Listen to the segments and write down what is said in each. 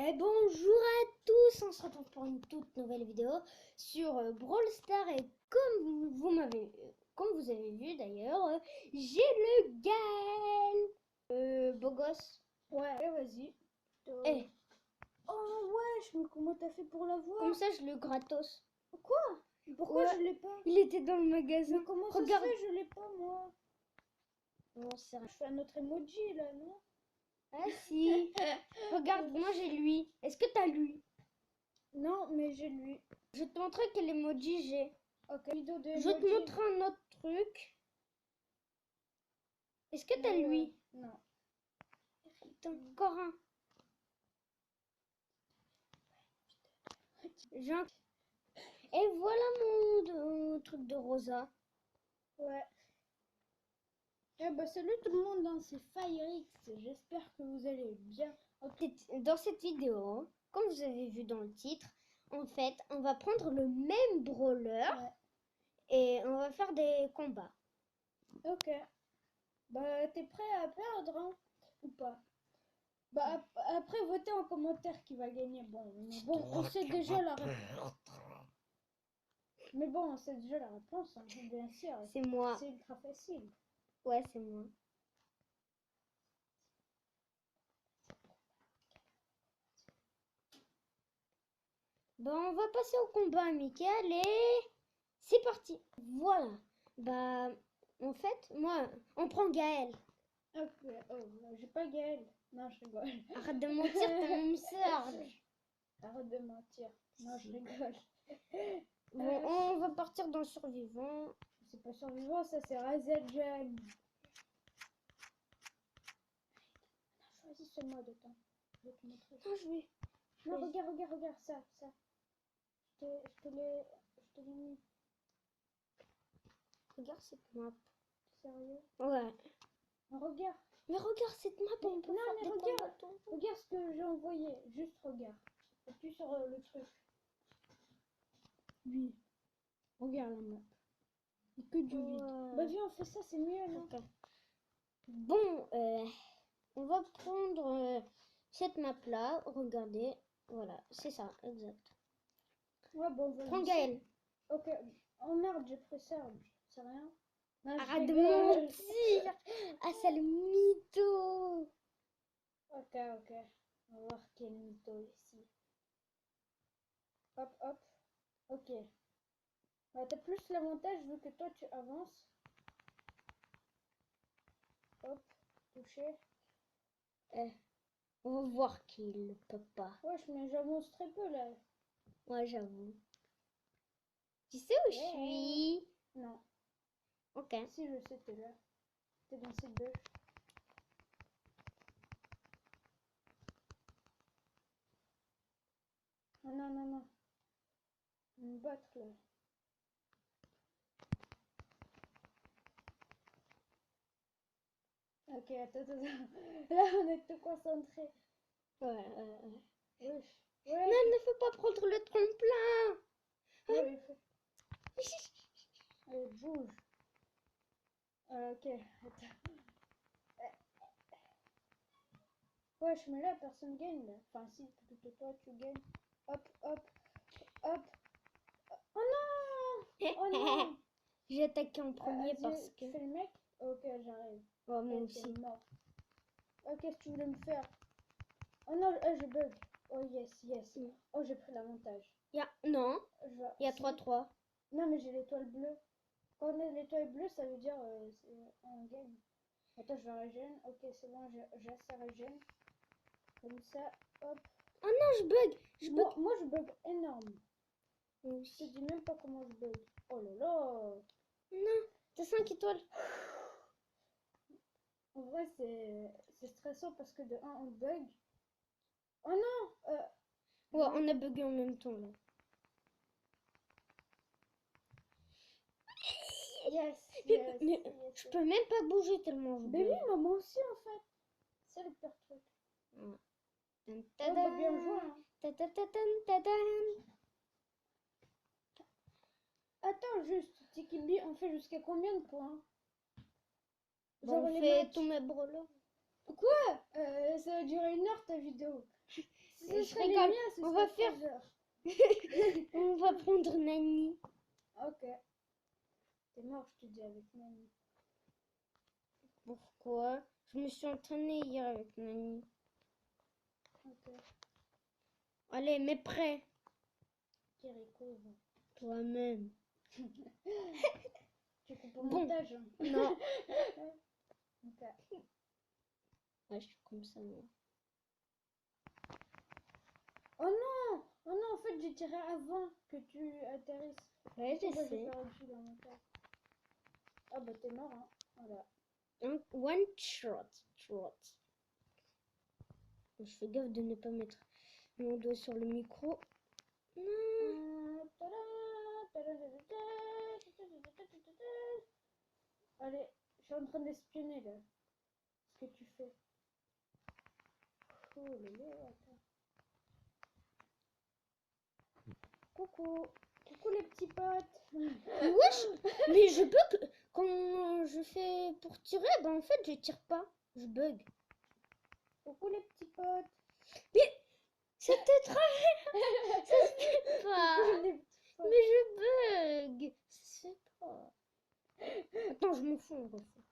Et bonjour à tous, on se retrouve pour une toute nouvelle vidéo sur Brawl Stars et comme vous avez vu d'ailleurs, j'ai le Gaël. Beau gosse. Ouais, vas-y. Eh, Oh wesh, mais comment t'as fait pour l'avoir? comme ça je le gratos. Quoi? Pourquoi Ouais. je l'ai pas? Il était dans le magasin. Mais comment Regarde. ça se fait, je l'ai pas moi? Non, c'est Je fais un autre emoji là, non? Ah si. Regarde, moi j'ai lui. Est-ce que t'as lui? Non, mais j'ai lui. Je vais te montrer quel emoji j'ai. Ok, vidéo de Je vais te emoji. montrer un autre truc. Est-ce que t'as lui? Non. Putain, encore un. Jean. Et voilà mon truc de Rosa. Ouais. Eh bah salut tout le monde, hein, c'est Firix. J'espère que vous allez bien. Dans cette vidéo, comme vous avez vu dans le titre, en fait, on va prendre le même brawler et on va faire des combats. Ok. Bah t'es prêt à perdre, hein? Ou pas? Bah après votez en commentaire qui va gagner. Bon, mais bon, on sait déjà la réponse. Mais bon, on sait déjà la réponse, hein, bien sûr. C'est moi. C'est ultra facile. Ouais, c'est moi. Bah, on va passer au combat amical et c'est parti. Voilà. Bah, en fait, moi, on prend Gaël. Ok, oh, j'ai pas Gaël. Non, je rigole. Arrête de mentir, t'as même Serge. Arrête de mentir. Non, je rigole. Bon, on va partir dans le survivant. C'est pas survivant, ça c'est Razeljan. Choisis ce mode, attends. Je vais te montrer. Non, je vais. Non, regarde, ça. Je te l'ai mis. Regarde cette map. Sérieux? Ouais. Non, regarde. Mais regarde cette map, on peut faire des regarde. combats. Regarde ce que j'ai envoyé. Juste regarde. Appuie sur le truc. Oui. Regarde la map. Il n'y a que du vide. Bah viens, on fait ça, c'est mieux, non? Okay. Bon, on va prendre cette map-là. Regardez. Voilà, c'est ça, exact. Ouais, bon, on prends Gaël. Ok. Oh merde, j'ai pris Serge. C'est rien? Non, arrête de mentir. Ah, c'est le mytho. Ok. On va voir quel mytho ici. Hop. Ok. Bah, t'as plus l'avantage vu que toi tu avances. Hop. Touché. On va voir qui le peut pas. Wesh, mais j'avance très peu là. Ouais, j'avoue. Tu sais où je suis? Non. Ok. Si, je sais, t'es là. T'es dans ces deux. Oh, non. On va me battre là. Ok, attends. Là, on est tout concentré. Ouais. Wesh. Non, ne faut pas prendre le tremplin. Ouais, allez, bouge. Ok, attends. Wesh, mais là, personne gagne là. Enfin, si, plutôt toi, tu gagnes. Hop. Oh non! Oh non! J'ai attaqué en premier parce que... Tu fais le mec? Ok, j'arrive. Oh, moi aussi. Mort. Oh, qu'est-ce que tu voulais me faire? Oh non, je bug. Oh yes. Oh, j'ai pris l'avantage. Non, il y a 3-3. Non, mais j'ai l'étoile bleue. Quand on a l'étoile bleue, ça veut dire on gagne. Attends, je vais régène. Ok, c'est bon, j'ai assez régène. Comme ça, hop. Oh non, je bug. Moi, je bug énorme. Je te dis même pas comment je bug. Oh là là. Non, t'as 5 étoiles. En vrai, c'est stressant parce que de 1, on bug. Oh non! Ouais, on a bugué en même temps là. Yes. Mais je peux même pas bouger tellement je Mais bug. oui, moi aussi en fait. C'est le pire truc. Ouais. Oh, bah, bien joué. Hein. Attends, juste, Tikibi, on fait jusqu'à combien de points? Bon, on fait tous mes brawlers. Quoi? Ça va durer 1 heure ta vidéo. Ce je serait les rigole. miens, ce On serait va faire- 3 heures. On va prendre Nani. Ok. T'es mort, je te dis, avec Nani. Pourquoi? Je me suis entraînée hier avec Nani. Ok. Allez, mets prêt. Kiriko, va. Toi-même. Tu coupes au Bon. montage. Hein. Non. Ok. Ouais, je suis comme ça, moi. Oh non! Oh non, en fait, j'ai tiré avant que tu atterrisses. Ouais, je Pourquoi j'ai sais. perdu le montage? Ah bah t'es mort, hein. Voilà. One shot. Je fais gaffe de ne pas mettre mon doigt sur le micro. Non. Allez, je suis en train d'espionner là. Ce que tu fais. Oh là là, attends. Coucou. Coucou les petits potes. Wesh, mais je bug quand je fais pour tirer, bah en fait je tire pas, je bug. Coucou les petits potes. Mais ça te travaille, ça se fait pas. Coucou les petits potes. Mais je bug, ça se fait pas. Attends, je me fous, on refait.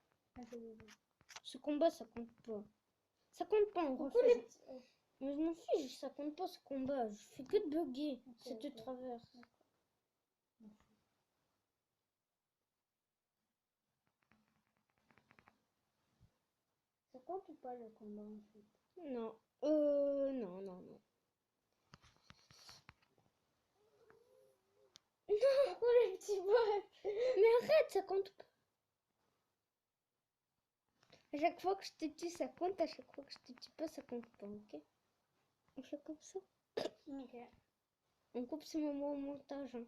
Ce combat ça compte pas. Ça compte pas, on Coucou refait. les petits... oh. Mais je m'en fiche, ça compte pas ce combat. Je fais que de bugger, Ok, ça te ok. traverse. Ça compte ou pas le combat en fait? Non, non. Coucou les petits potes. Mais arrête, ça compte pas. À chaque fois que je te tue, ça compte. À chaque fois que je te tue pas, ça compte pas, ok? On fait comme ça. Ok. On coupe ce moment au montage. Hein.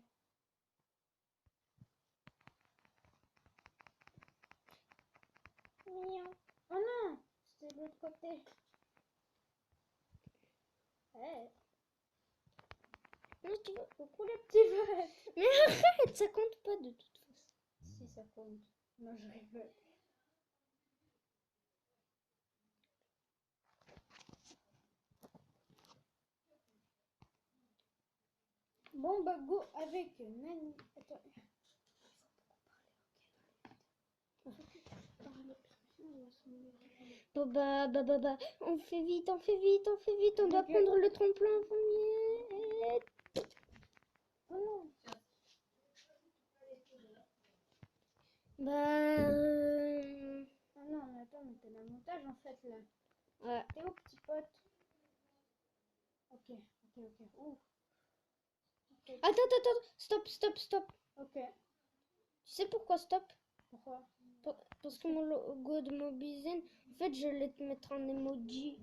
Mignon. Oh non, c'était de l'autre côté. Ouais. Non, tu vois. Coucou les petits potes. Mais arrête, ça compte pas de toute façon. Si ça compte. Non, je rigole. Bon bah go avec Nani. Attends. Bah. On fait vite. On doit Ok. prendre le tremplin en premier. Oh non. Bah. Oh non, mais attends, mais t'as le montage en fait là. Ouais. T'es où petit pote? Ok. Ouh. Ok. Attends. Stop. Ok. Tu sais pourquoi stop? Pourquoi? Parce que mon logo de Mobizen, en fait, je vais te mettre un emoji.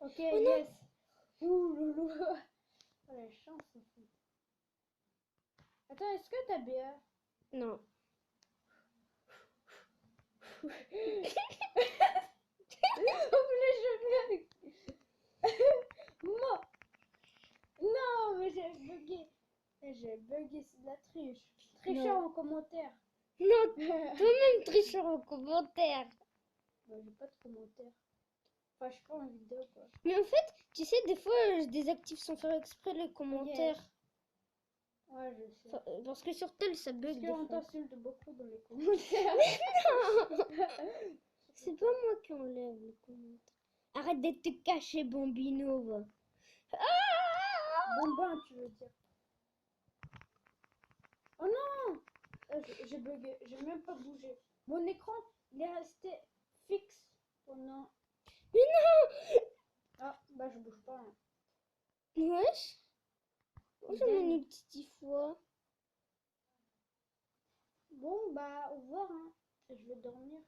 Ok, Oh non. yes. Ouh loulou. Oh la chance en fait. Attends, est-ce que t'as BA? Non. Je bug. Moi. Non, mais j'ai bugué. J'ai bugué, c'est de la triche. Tricheur en commentaire. Non, toi-même tricheur en commentaire. Bah, j'ai pas de commentaire. Enfin, je suis pas en vidéo quoi. Mais en fait, tu sais, des fois, je désactive sans faire exprès les commentaires. Ouais, je sais. Enfin, parce que sur tel, ça bug Parce des qu'on fois. t'insulte beaucoup dans les commentaires. C'est pas moi qui enlève les commentaires. Arrête de te cacher, Bambino. Va. Bon ben, tu veux dire. Oh non! J'ai bugué, j'ai même pas bougé. Mon écran, il est resté fixe pendant... Mais non! Ah, bah je bouge pas. Hein. Wesh! Moi, j'ai mon ulti 10 fois. Bon, bah au revoir. Hein. Je vais dormir.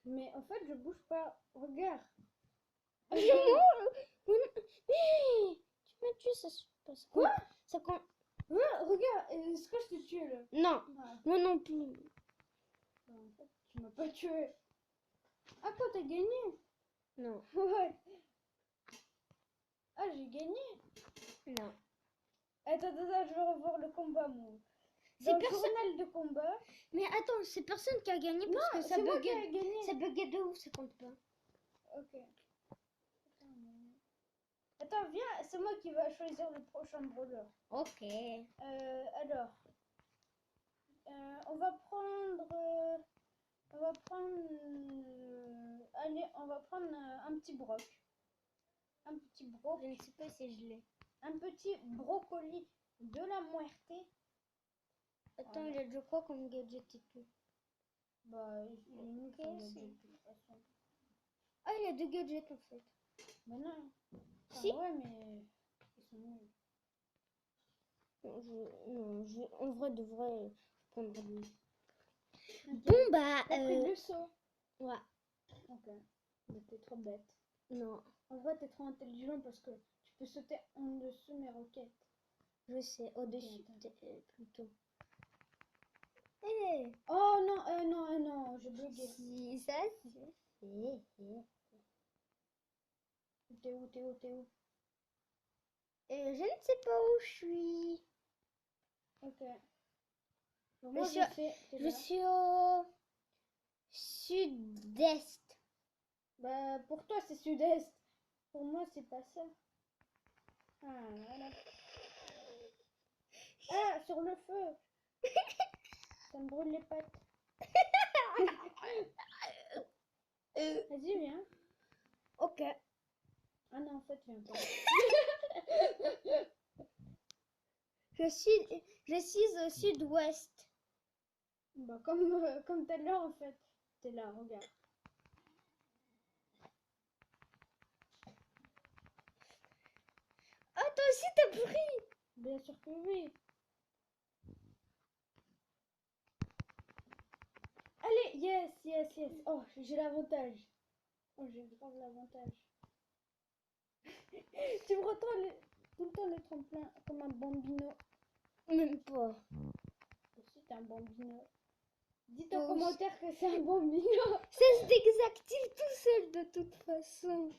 Mais en fait, je bouge pas. Regarde. Mais tu m'as tué, ça se passe. Quoi? Ça compte. Ouais, regarde, est-ce que je t'ai tué là? Non, Ah. moi non plus. Bah, en fait, tu m'as pas tué. Ah, toi, t'as gagné? Non. Ouais. Ah, j'ai gagné? Non. Attends, je vais revoir le combat, moi. C'est Dans le personne. journal de combat. Mais attends, c'est personne qui a gagné Non, parce que ça c'est moi qui buguait. ai gagné. Ça buguait de ouf, ça compte pas. Ok. Attends, viens, c'est moi qui va choisir le prochain brawler. Ok. Alors, on va prendre, allez, on va prendre un petit broc, un petit broc, Je ne sais pas si je l'ai. un petit brocoli de la muerte. Attends, Voilà. il a déjà quoi comme gadget et tout? Bah, il est nul Ok, son c'est- gadget, de toute façon. Ah, il a deux gadgets en fait. Mais non. Enfin, Si. ouais, mais ils sont nuls. En vrai, de vrai, prendre lui. Ok. Bon, bah. T'as pris le saut. Ouais. Ok. Mais t'es trop bête. Non, En vrai, t'es trop intelligent parce que tu peux sauter en dessous mes roquettes. je sais. Au-dessus, attends. plutôt. Eh, Oh non, non, j'ai bugué. si ça, c'est. T'es où, t'es où, t'es où? Je ne sais pas où je suis. Ok. Donc Je moi, suis- je sais. T'es Je là. suis au sud-est. Bah, pour toi, c'est sud-est. Pour moi, c'est pas ça. Ah, voilà. Ah, sur le feu. Ça me brûle les pattes. Vas-y, viens. Ok. Ah non, en fait, viens pas. Je suis au sud-ouest. Bah, comme tout à l'heure, en fait. T'es là, regarde. Ah, toi aussi t'as pris. Bien sûr que oui. Allez, yes, yes, yes. Oh, j'ai l'avantage. Oh, j'ai grave l'avantage. Tu me retrouves tout le temps le tremplin comme un bambino. Même pas. Si t'es un bambino. Dites Toi en aussi. commentaire que c'est un bambino. Ça se désactive tout seul de toute façon.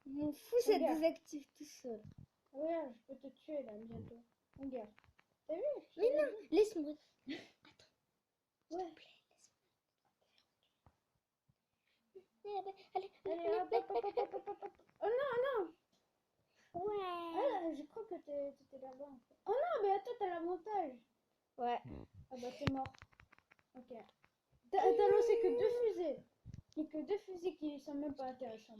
Je m'en fous, ça Regarde. désactive tout seul. Regarde, je peux te tuer là bientôt. Regarde. T'as vu? Je Mais t'avais non, laisse-moi. dit. Ouais. Allez, Allez, hop, hop, hop, hop, hop, hop, hop. Oh non, non. Ouais. Ah, je crois que t'étais là-bas. En fait. Oh non, mais attends, t'as l'avantage. Ouais. Ah bah t'es mort. Ok. T'as lancé que 2 fusées. Et que 2 fusées qui sont même pas intéressantes.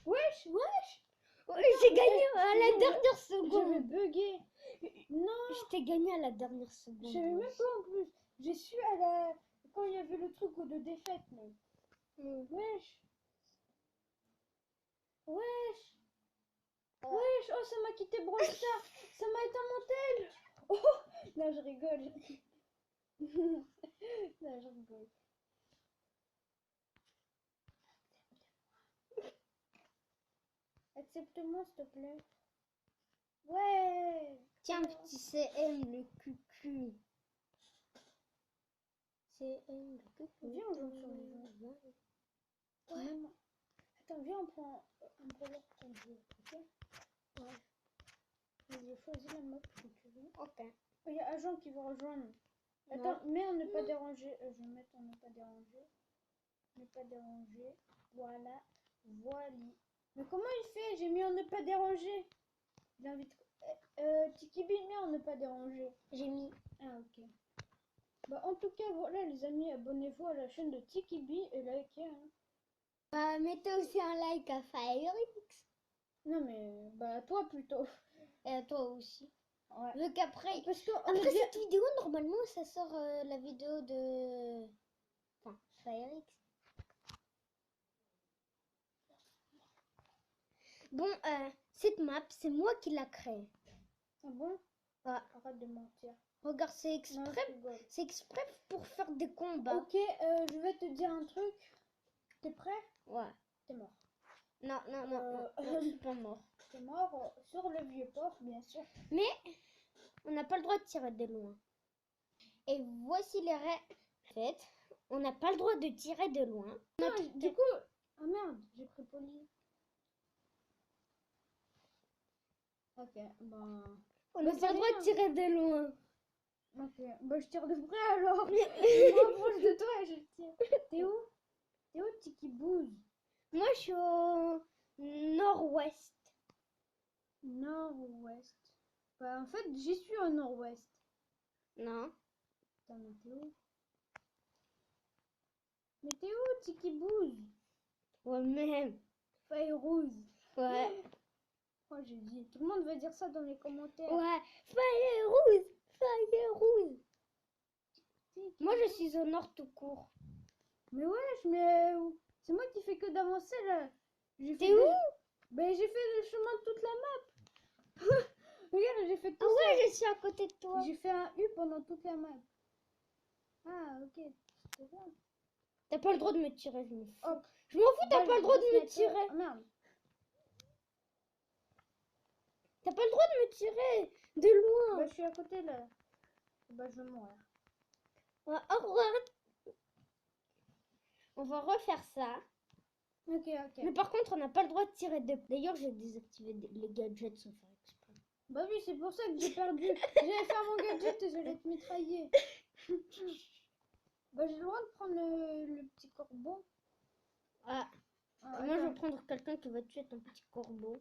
Wesh, wesh. Ouais, j'ai gagné je à te la jure, dernière J'avais seconde. bugué. Non, Je t'ai gagné à la dernière je seconde. savais même pas en plus. J'ai su à la... quand il y avait le truc de défaite. Mais... Wesh. Wesh. Wesh. Oh, ça m'a quitté Brawl Stars. Ça m'a éteint mon tel. Oh, non, je rigole. Non, je rigole. Accepte-moi, s'il te plaît. Ouais. Tiens, Alors. petit CM, le cucu. CM, le cucu. Viens, on joue sur le jeu. Ouais. Même... Attends, viens, on prend un brawler pour jouer, ok? Ouais. Je choisis la map si tu veux. Ok. Il y a Agent qui veut rejoindre. Ouais. Attends, mais on n'est pas Non. dérangé. Je vais mettre on n'est pas dérangé. On n'est pas dérangé. Voilà. Voilà. Mais comment il fait? J'ai mis on n'est pas dérangé. Il invite. Tikibi, mais on n'est pas dérangé. J'ai mis. Ah, ok. Bah, en tout cas, voilà, les amis, abonnez-vous à la chaîne de Tikibi et likez. Hein. Bah, mettez aussi un like à FireX. Non, mais bah, toi plutôt. Et à toi aussi. Ouais. Vu qu'après. Parce que Après cette vidéo, normalement, ça sort la vidéo de. Enfin, FireX. Bon, cette map, c'est moi qui l'ai créée. Ah bon? Ouais. Arrête de mentir. Regarde, c'est Non, exprès. je rigole. C'est exprès pour faire des combats. Ok, je vais te dire un truc. T'es prêt? Ouais. T'es mort. Non, non, non, non, je suis pas mort. T'es mort sur le vieux port, bien sûr. Mais on n'a pas le droit de tirer de loin. Et voici les règles. En fait, on n'a pas le droit de tirer de loin. Non, du coup... Ah merde, j'ai pris poli. Ok, ben... On Bah, n'a c'est pas le droit de rien. tirer de loin. Ok, bah je tire de près alors. Je me rapproche de toi et je tire. T'es où? T'es où, Tiki Bouze? Moi, je suis au nord-ouest. Nord-ouest. Bah en fait, j'y suis au nord-ouest. Non. Putain, mais t'es où? Mais t'es où, Tiki Bouze? Ouais, même. Fayrouz. Ouais. Oh, j'ai dit. Tout le monde veut dire ça dans les commentaires. Ouais. Fayrouz. Fayrouz. Tiki Moi, je Bouze. suis au nord tout court. Mais wesh, mais c'est moi qui fais que d'avancer là. J'ai fait T'es où? Ben j'ai fait le chemin de toute la map. Regarde, j'ai fait tout Ah ça. ouais, je suis à côté de toi. J'ai fait un U pendant toute la map. Ah, ok. C'est bien. T'as pas le droit de me tirer, je m'en fous. Hop. Je m'en fous, t'as Balle pas le droit de me sniper. tirer. Oh, merde. T'as pas le droit de me tirer de loin. Bah, je suis à côté là. Bah, je vais mourir. Ouais, au revoir. On va refaire ça. Ok, ok. Mais par contre, on n'a pas le droit de tirer de... D'ailleurs, j'ai désactivé les gadgets sans faire exprès. Bah oui, c'est pour ça que j'ai perdu. J'allais faire mon gadget et j'allais te mitrailler. Bah, j'ai le droit de prendre le petit corbeau. Ah, Ah, moi, je attends, vais prendre quelqu'un qui va tuer ton petit corbeau.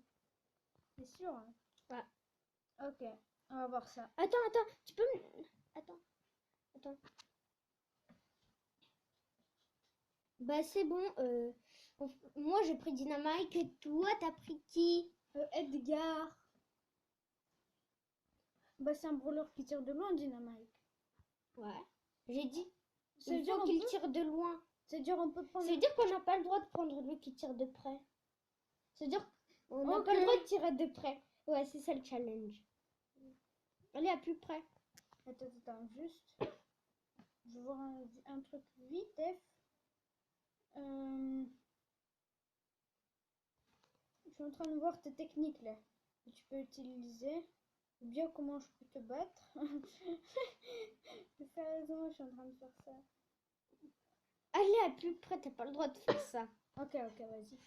c'est sûr. Hein. Ouais. Ok, on va voir ça. Attends, tu peux me... Attends. Bah, c'est bon. Moi, j'ai pris Dynamite et toi, t'as pris qui? Edgar. Bah, c'est un brawler qui tire de loin, Dynamite. Ouais. J'ai dit. Ça veut Il dire faut on qu'il peut... tire de loin. C'est-à-dire on peut prendre... Ça veut dire qu'on n'a pas le droit de prendre lui qui tire de près. Ça veut dire qu'on n'a pas Ok. le droit de tirer de près. Ouais, c'est ça le challenge. Allez, à plus près. Attends, juste. Je vais voir un truc vite, F. Je suis en train de voir tes techniques là. Que tu peux utiliser. Ou bien comment je peux te battre. Je fais raison, je suis en train de faire ça. Allez, à plus près, t'as pas le droit de faire ça. Ok, vas-y.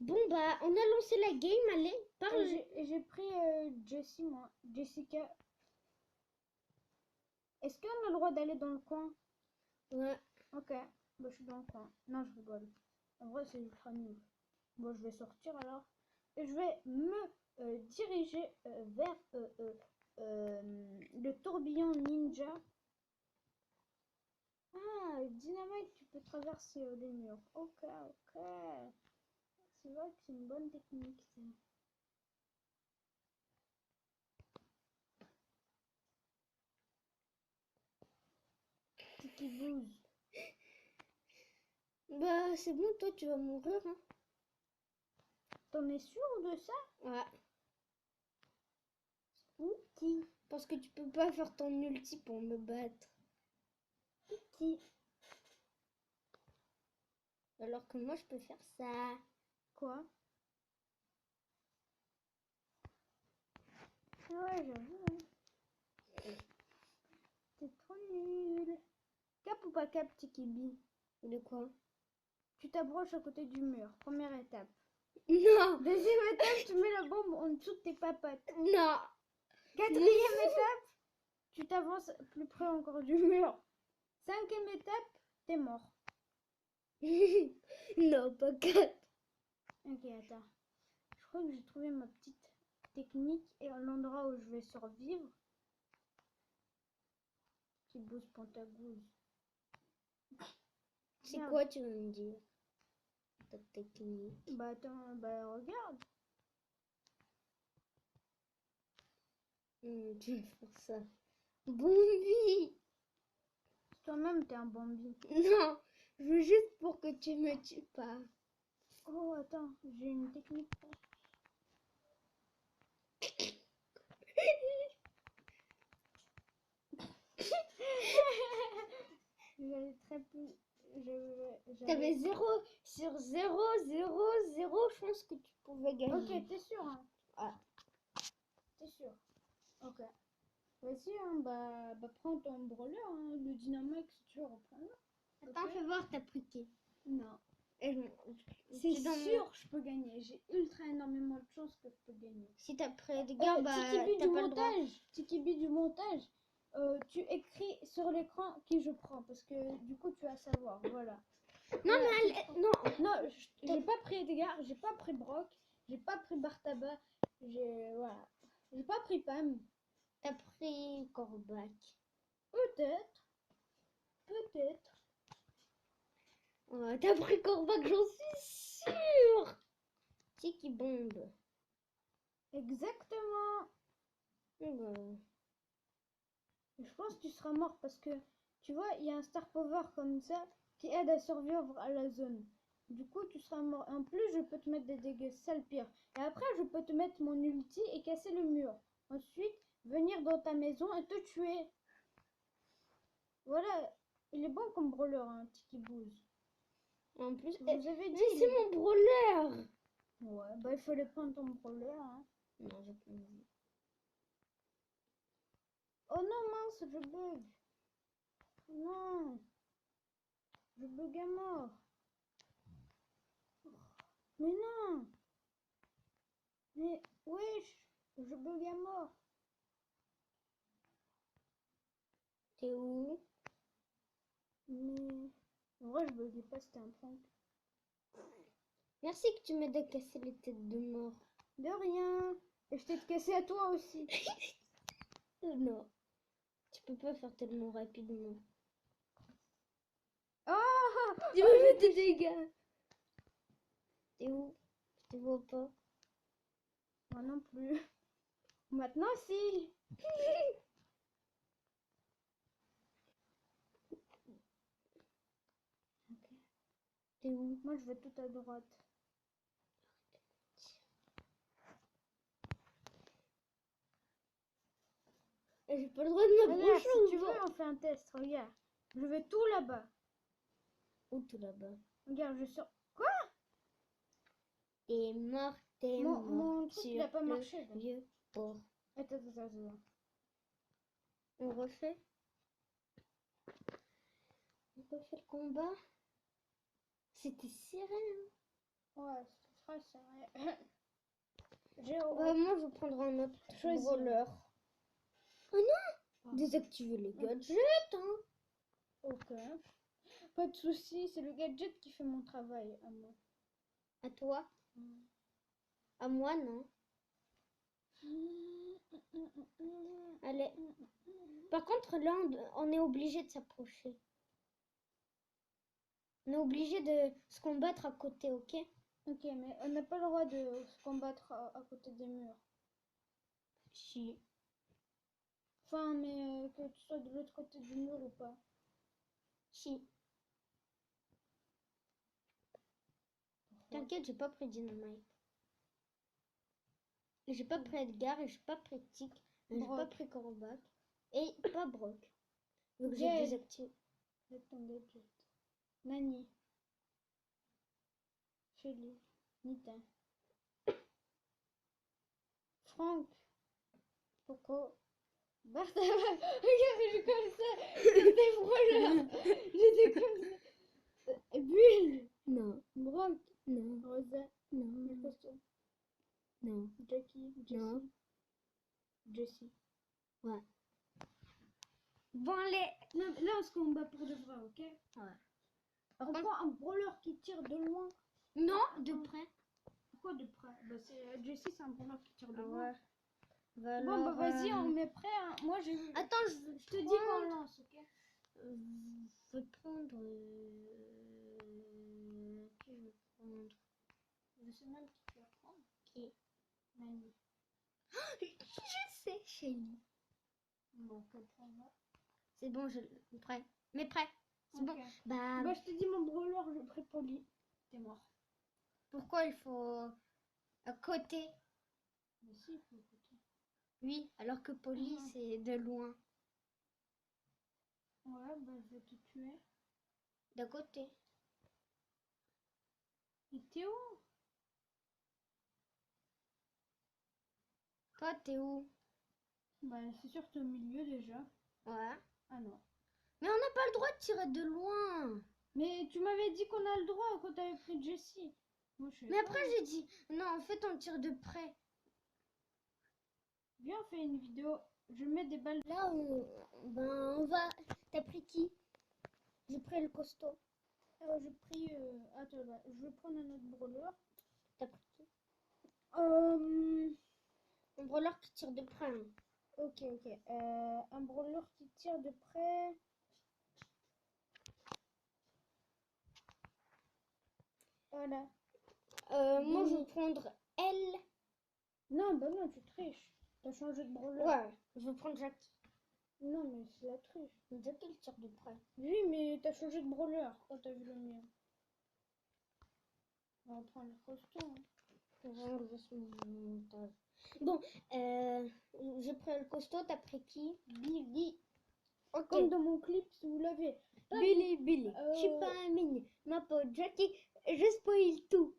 Bon, bah, on a lancé la game, allez, parle. Et j'ai pris Jessie, moi. Jessica. Est-ce qu'on a le droit d'aller dans le coin? Ouais. Ok, bah je suis dans le coin. Non, je rigole. En vrai, c'est ultra nul. Bon, je vais sortir alors. Et je vais me diriger vers le tourbillon ninja. Ah, Dynamite, tu peux traverser les murs. Ok. C'est vrai que c'est une bonne technique, ça. Tiki Bouze. Bah, c'est bon, toi, tu vas mourir, hein. T'en es sûr de ça? Ouais. Qui? Parce que tu peux pas faire ton ulti pour me battre. Qui? Alors que moi, je peux faire ça. Quoi? Ah ouais, j'avoue. Hein. T'es trop nul. Cap ou pas cap, Tiki B? De quoi? Tu t'approches à côté du mur. Première étape. Non. Deuxième étape, tu mets la bombe en dessous de tes papates. Non. Quatrième étape, tu t'avances plus près encore du mur. Cinquième étape, t'es mort. Non, pas 4. Ok, attends. Je crois que j'ai trouvé ma petite technique et l'endroit où je vais survivre. Qui bouge Pantagouze. C'est Merde. quoi, tu veux me dire? Ta technique. Bah attends, bah regarde. Tu veux faire ça. Bombi. Toi-même, t'es un Bambi. Non, je veux juste pour que tu me tues pas. Oh, attends, j'ai une technique pour... J'avais très peu... T'avais 0 sur 0, 0, 0 chance que tu pouvais gagner. Ok, t'es sûr, hein? Ah. T'es sûr? Ok. Vas-y, hein, bah prends ton brawler, hein. Le dynamite, si tu veux reprendre. Attends, Ok. fais voir, t'as pris qui? Non. Et C'est dans mon- sûr, je peux gagner. J'ai ultra énormément de chances que je peux gagner. Si t'as pris Edgar, bah Tikibi t'as du pas le droit. montage. Tikibi du montage. Tu écris sur l'écran qui je prends parce que du coup tu vas savoir. Voilà. Non, Voilà, mais tu prends- non, Non, j'ai pas pris Edgar, j'ai pas pris Brock, j'ai pas pris Bartaba, voilà. J'ai pas pris Pam. t'as pris Corbac. Peut-être. Peut-être. Ouais, t'as pris Corbac, j'en suis sûre. Tiki bombe. Exactement. Ouais. Je pense que tu seras mort parce que tu vois, il y a un Star Power comme ça qui aide à survivre à la zone. Du coup, tu seras mort. En plus, je peux te mettre des dégâts, c'est ça le pire. Et après, je peux te mettre mon ulti et casser le mur. Ensuite, venir dans ta maison et te tuer. Voilà, il est bon comme brawler, hein, Tiki Booz. En plus, Vous avez dit. mais c'est mon brawler. Ouais, bah il fallait prendre ton brawler, hein. Non, j'ai pas envie. Oh non, mince, je bug. Non. Je bug à mort. Mais non. Mais wesh, je bug à mort. T'es où? Mais en vrai, je buguais pas, c'était un prank. Merci que tu m'aides à casser les têtes de mort. De rien. Et je t'ai cassé à toi aussi. Non, tu peux pas faire tellement rapidement. Ah. Tu me fais des dégâts. T'es où? Je te vois pas. Moi non plus. Maintenant, si. T'es où? Moi, je vais tout à droite. J'ai pas le droit de Regarde, m'approcher si ou tu veux, pas? on fait un test. Regarde. Je vais tout là-bas. Où tout là-bas? Regarde, je suis. T'es mort, t'es Mon, mort. mon truc, il a Sur pas le marché. Là. vieux port. Attends. On refait? On refait le combat? C'était sirène. Ouais, ce sera ça. J'ai Moi, je vais prendre un autre choisi. brawler. Oh non! Désactiver les gadgets, hein. Ok. Pas de soucis, c'est le gadget qui fait mon travail à moi. À toi? À moi, non. Allez. Par contre, là, on est obligé de s'approcher. On est obligé de se combattre à côté, ok? Ok, mais on n'a pas le droit de se combattre à côté des murs. Si. Enfin, mais que tu sois de l'autre côté du mur ou pas. Si. T'inquiète, j'ai pas pris Dynamite. Et j'ai pas pris Edgar et j'ai pas pris Tic. Et j'ai pas Brock. pris Corbac. Et pas Brock. Donc j'ai Gale. désactivé. Avec ton gadget. Nani. Shelly. Nita. Franck. Pourquoi? Bartha. Regarde, je suis comme ça. J'étais frôleur. J'étais comme ça. Bulle. Non. Brock. Non. Rosa. Non. Le costume. Non. Jackie. Non. Jessie. Ouais. Bon, allez. Là, on se combat pour de vrai, ok? Ouais. On prend un brawler qui tire de loin. Non, de près. Pourquoi de près? Bah, Jessie, c'est un brawler qui tire de loin. Ouais. Bah, Bon, bah alors, vas-y, on met prêt. Hein. Moi, j'ai. Attends, je Je te dis qu'on lance, ok? Je vais prendre. Qui je vais prendre? Je sais même qui tu vas prendre. Qui? Nani. Je sais, Shelly. Bon, on prend là. C'est bon, je prêt. Mais prêt. C'est bon. Ok. Bah, Bah, je te dis mon brawler, je pris Poli. T'es mort. pourquoi il faut à côté? Mais si, il faut écouter. Oui, alors que Polly, Mhm. c'est de loin. Ouais, bah, je vais te tuer. D'à côté. Et t'es où? Toi, t'es où? Bah, c'est sûr que t'es au milieu déjà. Ouais. Ah non. Mais on n'a pas le droit de tirer de loin. Mais tu m'avais dit qu'on a le droit quand t'avais pris Jessie. Moi, je sais Mais pas. après, j'ai dit, non, en fait, on tire de près. Viens, on fait une vidéo. Je mets des balles. Là, on va. T'as pris qui? J'ai pris le costaud. J'ai pris. Attends, là, je vais prendre un autre brûleur. T'as pris qui? Euh... Un brûleur qui tire de près. Hein. Ok. Un brûleur qui tire de près. Voilà. Moi, je vais prendre L. Non, bah non, tu triches. T'as changé de brûleur. Ouais, je vais prendre Jackie. Non, mais c'est la triche. Jackie, il tire de près. Oui, mais t'as changé de brûleur quand t'as vu le mien. On va prendre le costaud. Hein. Je vais enlever ce montage. Bon, j'ai pris le costaud, t'as pris qui? Billy. Ok. Comme dans mon clip, si vous l'avez. Billy. Je suis pas un mini. Ma pote Jackie, je spoil tout.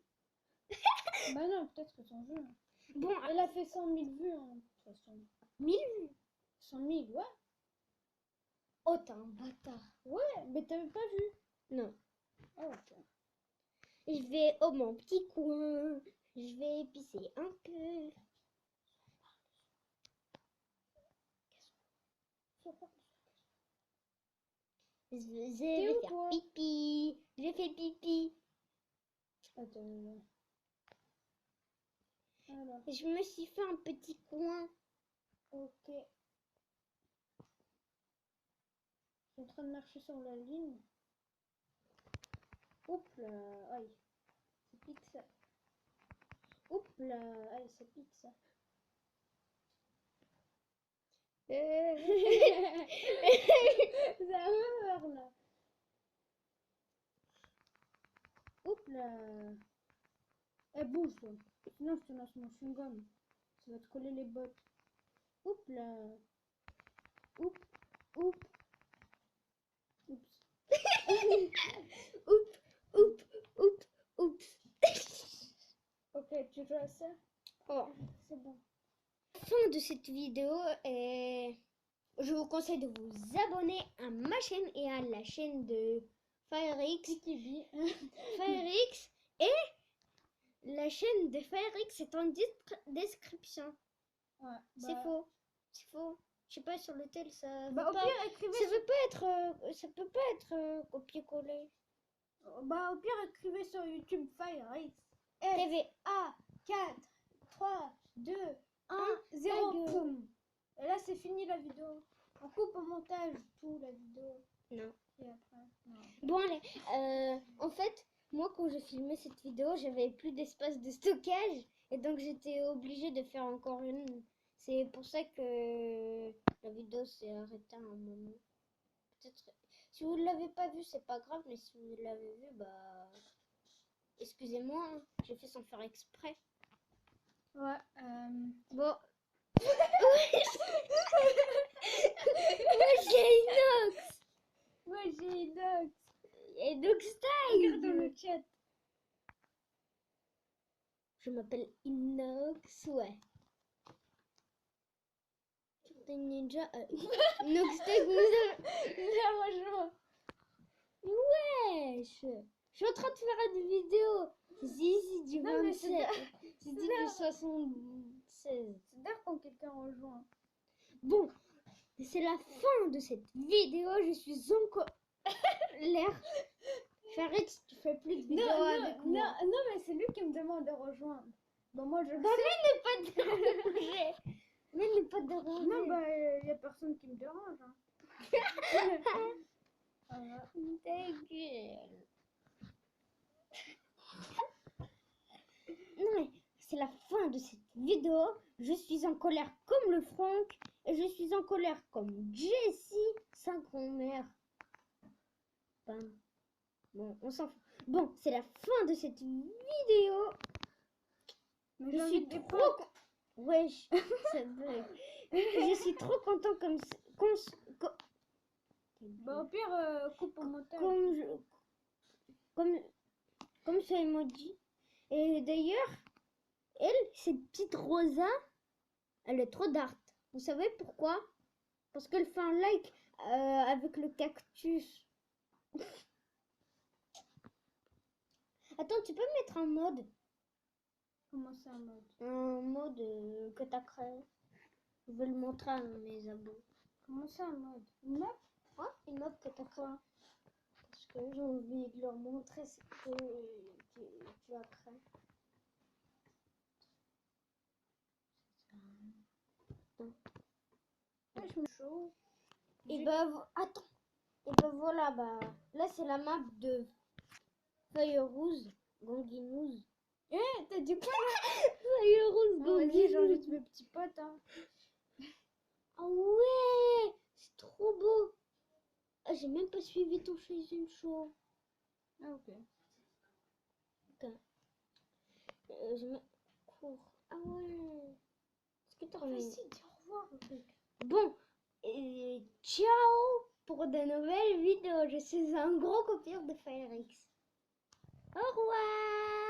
Bah non, peut-être que son jeu. Hein. Bon, Elle a fait 100 000 vues, hein, de toute façon. 1000 vues. 100 000, ouais. Oh, t'es un bâtard. Ouais, mais t'avais pas vu. Non. Ah, ok. Je vais au mon petit coin. Je vais pisser un peu. Je vais où, faire toi pipi. J'ai fait pipi. Attends. Alors, Je me suis fait un petit coin. ok. Je suis en train de marcher sur la ligne. Oups là, aïe. Ça pique ça. Oups là, aïe, ça pique ça. Ça va voir là. Oups là. Elle bouge toi. Sinon je te lance mon chewing-gum. Ça va te coller les bottes. Oups là. Oups. Oups. Oups. Ok, tu joues à ça? Oh. C'est bon. Fin de cette vidéo et je vous conseille de vous abonner à ma chaîne et à la chaîne de FireX TV. FireX et la chaîne de FireX est en description. Ouais, C'est faux. C'est faux. Je sais pas sur lequel ça Bah veut au pas, pire écrivez. ça veut pas être ça peut pas être copier-coller. Bah au pire écrivez sur YouTube FireX. TV. A 4 3 2 1 ta 0 gueule. boum. Et là c'est fini la vidéo. On coupe au montage tout la vidéo. Non. Et après. Non. Bon allez, en fait, moi quand j'ai filmé cette vidéo, j'avais plus d'espace de stockage et donc j'étais obligée de faire encore une. C'est pour ça que la vidéo s'est arrêtée à un moment. Peut-être si vous ne l'avez pas vu, c'est pas grave, mais si vous l'avez vu, bah excusez-moi, hein, j'ai fait sans faire exprès. Ouais. Bon. Moi j'ai Inox. Moi j'ai Inox. Inox Regarde dans Style. le chat. Je m'appelle Inox, ouais. Des ninja. Inox Style nous a... rejoint. Wesh. Je suis en train de faire une vidéo. Zizi du Non, mais c'est 27. Zizi du 76. C'est d'ailleurs quand quelqu'un rejoint. Bon, c'est la fin de cette vidéo. Je suis encore l'air. Farex, tu fais plus de vidéos avec moi. Non, mais c'est lui qui me demande de rejoindre. Bah moi je Bah, mais n'est pas dérangé. Mais n'est pas dérangé. Non, bah y a personne qui me dérange. Hein. Voilà. Ta gueule. Non mais c'est la fin de cette vidéo. Je suis en colère comme le Franck. Et je suis en colère comme Jessie, sa grand-mère. Ben, bon, on s'en fout. Bon, c'est la fin de cette vidéo. Mais Je j'ai suis envie de trop... Wesh, ça bug. Je suis trop content comme... Bah au pire, coupe au montage. Comme ce emoji. Et d'ailleurs, elle, cette petite Rosa, elle est trop dart. Vous savez pourquoi? Parce qu'elle fait un like avec le cactus. Attends, tu peux mettre un mode? Comment ça en mode? Un mode que t'as créé. Je vais le montrer à mes abos. Comment ça en mode? Une map? Ouais, une mode que t'as créé. Parce que j'ai envie de leur montrer ce que tu as créé. Ouais, je me chaud. Et bah, attends. Et bah voilà, bah là c'est la map de Feuille Rouge, Ganguinouze. T'as dit quoi? Feuille Rouge, Vas-y, Ganguinouze. j'invite mes petits potes. Hein. Ah ouais, c'est trop beau. Ah, j'ai même pas suivi ton Season Show. Ah, ok. Je me cours. Ah ouais. Est-ce que t'as remis? Vas-y, dis au revoir. Bon, et ciao pour de nouvelles vidéos. Je suis un gros copieur de Firex. Au revoir.